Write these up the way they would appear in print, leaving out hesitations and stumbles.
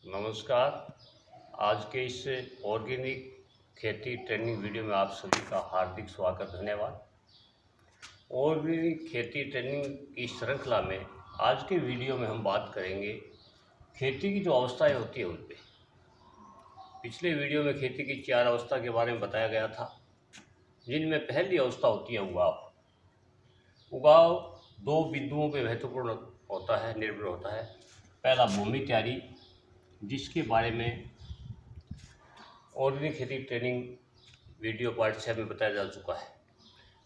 नमस्कार। आज के इस ऑर्गेनिक खेती ट्रेनिंग वीडियो में आप सभी का हार्दिक स्वागत, धन्यवाद। ऑर्गेनिक खेती ट्रेनिंग की श्रृंखला में आज के वीडियो में हम बात करेंगे खेती की जो अवस्थाएं होती है उन पे। पिछले वीडियो में खेती की 4 अवस्था के बारे में बताया गया था, जिनमें पहली अवस्था होती है उगाव। उगाव 2 बिंदुओं पे महत्वपूर्ण होता है, निर्भर होता है। पहला भूमि तैयारी, जिसके बारे में ऑर्गेनिक खेती ट्रेनिंग वीडियो पार्ट 6 में बताया जा चुका है।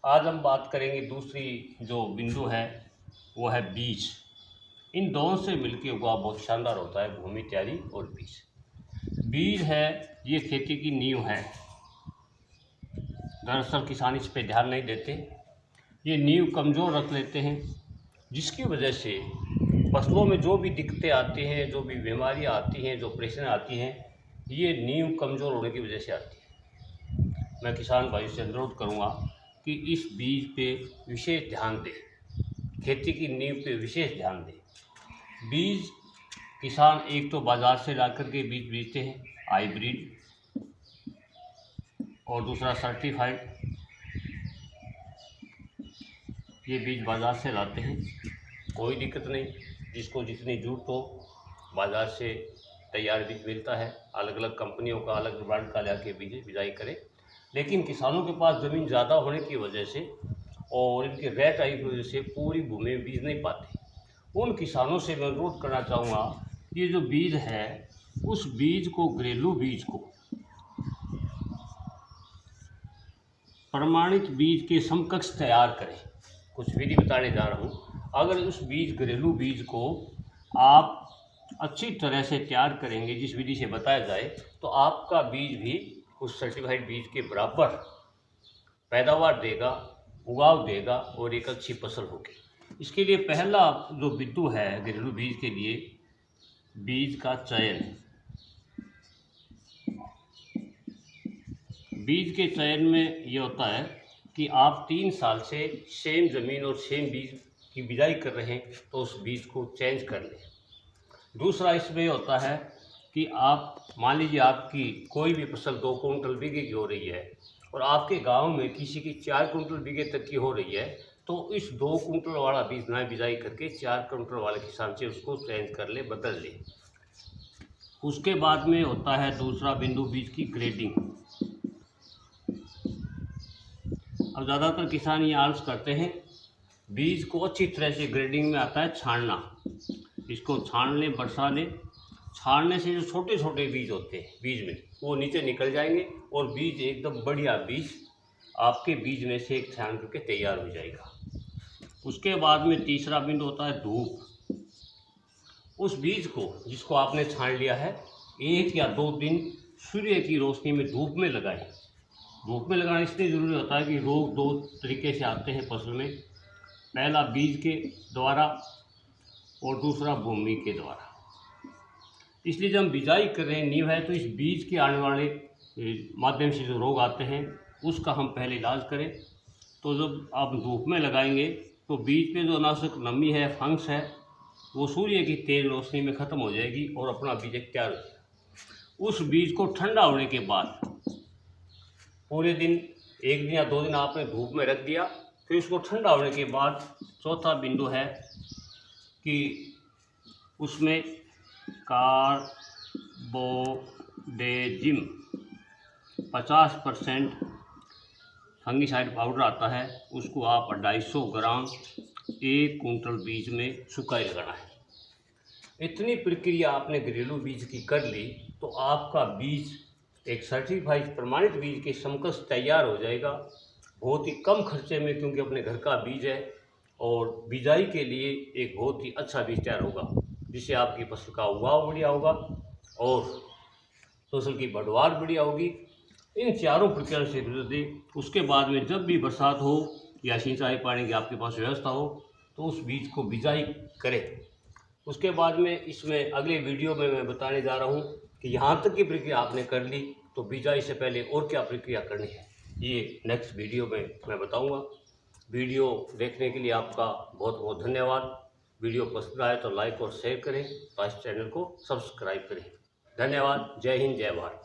आज हम बात करेंगे दूसरी जो बिंदु है वो है बीज। इन दोनों से मिलकर उगाव बहुत शानदार होता है, भूमि तैयारी और बीज। बीज है ये खेती की नींव है। दरअसल किसान इस पे ध्यान नहीं देते, ये नींव कमज़ोर रख लेते हैं, जिसकी वजह से फसलों में जो भी दिक्कतें आती हैं, जो भी बीमारियां आती हैं, जो परेशानी आती हैं, ये नींव कमज़ोर होने की वजह से आती है। मैं किसान भाई से अनुरोध करूंगा कि इस बीज पे विशेष ध्यान दें, खेती की नींव पे विशेष ध्यान दें। बीज किसान एक तो बाज़ार से ला कर के बीज बेचते हैं, हाइब्रिड, और दूसरा सर्टिफाइड। ये बीज बाज़ार से लाते हैं, कोई दिक्कत नहीं, जिसको जितनी ज़रूरत हो बाज़ार से तैयार बीज मिलता है। अलग अलग कंपनियों का, अलग ब्रांड का लाके बीज बिजाई करें। लेकिन किसानों के पास ज़मीन ज़्यादा होने की वजह से और इनके रेट आई की वजह से पूरी भूमि में बीज नहीं पाते। उन किसानों से मैं अनुरोध करना चाहूँगा, ये जो बीज है उस बीज को, घरेलू बीज को, प्रमाणित बीज के समकक्ष तैयार करें। कुछ विधि बताने जा रहा हूँ। अगर उस बीज, घरेलू बीज को आप अच्छी तरह से तैयार करेंगे, जिस विधि से बताया जाए, तो आपका बीज भी उस सर्टिफाइड बीज के बराबर पैदावार देगा, उगाव देगा और एक अच्छी फसल होगी। इसके लिए पहला जो बिंदु है घरेलू बीज के लिए, बीज का चयन। बीज के चयन में ये होता है कि आप 3 साल से सेम ज़मीन और सेम बीज की बिजाई कर रहे हैं तो उस बीज को चेंज कर लें। दूसरा इसमें होता है कि आप मान लीजिए आपकी कोई भी फसल 2 कुंटल बीघे की हो रही है और आपके गांव में किसी की 4 कुंटल बीघे तक की हो रही है, तो इस 2 कुंटल वाला बीज ना बिजाई करके 4 कुंटल वाले किसान से उसको चेंज कर ले, बदल ले। उसके बाद में होता है दूसरा बिंदु, बीज की ग्रेडिंग। अब ज़्यादातर किसान ये आलस करते हैं, बीज को अच्छी तरह से ग्रेडिंग में आता है छानना। इसको छान लें, बरसा लें। छानने से जो छोटे छोटे बीज होते हैं बीज में, वो नीचे निकल जाएंगे और बीज एकदम बढ़िया बीज आपके बीज में से एक छान करके तैयार हो जाएगा। उसके बाद में तीसरा बिंदु होता है धूप। उस बीज को, जिसको आपने छान लिया है, 1 या 2 दिन सूर्य की रोशनी में धूप में लगाएं। धूप में लगाना इसलिए ज़रूरी होता है कि रोग 2 तरीके से आते हैं फसल में। पहला बीज के द्वारा और दूसरा भूमि के द्वारा। इसलिए जब हम बिजाई कर रहे हैं, नींव है, तो इस बीज के आने वाले माध्यम से जो रोग आते हैं उसका हम पहले इलाज करें। तो जब आप धूप में लगाएंगे तो बीज पे जो अनावश्यक नमी है, फंगस है, वो सूर्य की तेज रोशनी में ख़त्म हो जाएगी और अपना बीज तैयार हो जाएगा। उस बीज को ठंडा होने के बाद पूरे दिन, 1 दिन या 2 दिन आपने धूप में रख दिया। फिर उसको ठंडा होने के बाद चौथा बिंदु है कि उसमें कार्बोडेजिम 50% फंगीसाइड पाउडर आता है, उसको आप 250 ग्राम 1 कुंटल बीज में सुखाई लगाना है। इतनी प्रक्रिया आपने घरेलू बीज की कर ली तो आपका बीज एक सर्टिफाइड प्रमाणित बीज के समकक्ष तैयार हो जाएगा, बहुत ही कम खर्चे में, क्योंकि अपने घर का बीज है। और बिजाई के लिए एक बहुत ही अच्छा बीज तैयार होगा, जिससे आपकी फसल का उगाव बढ़िया होगा और फसल की पैदावार बढ़िया होगी। इन चारों प्रक्रिया से गुजर दे। उसके बाद में जब भी बरसात हो या सिंचाई पानी की आपके पास व्यवस्था हो तो उस बीज को बिजाई करें। उसके बाद में इसमें अगले वीडियो में मैं बताने जा रहा हूँ कि यहाँ तक की प्रक्रिया आपने कर ली तो बिजाई से पहले और क्या प्रक्रिया करनी है, ये नेक्स्ट वीडियो में मैं बताऊँगा। वीडियो देखने के लिए आपका बहुत बहुत धन्यवाद। वीडियो पसंद आए तो लाइक और शेयर करें, तो इस चैनल को सब्सक्राइब करें। धन्यवाद। जय हिंद, जय भारत।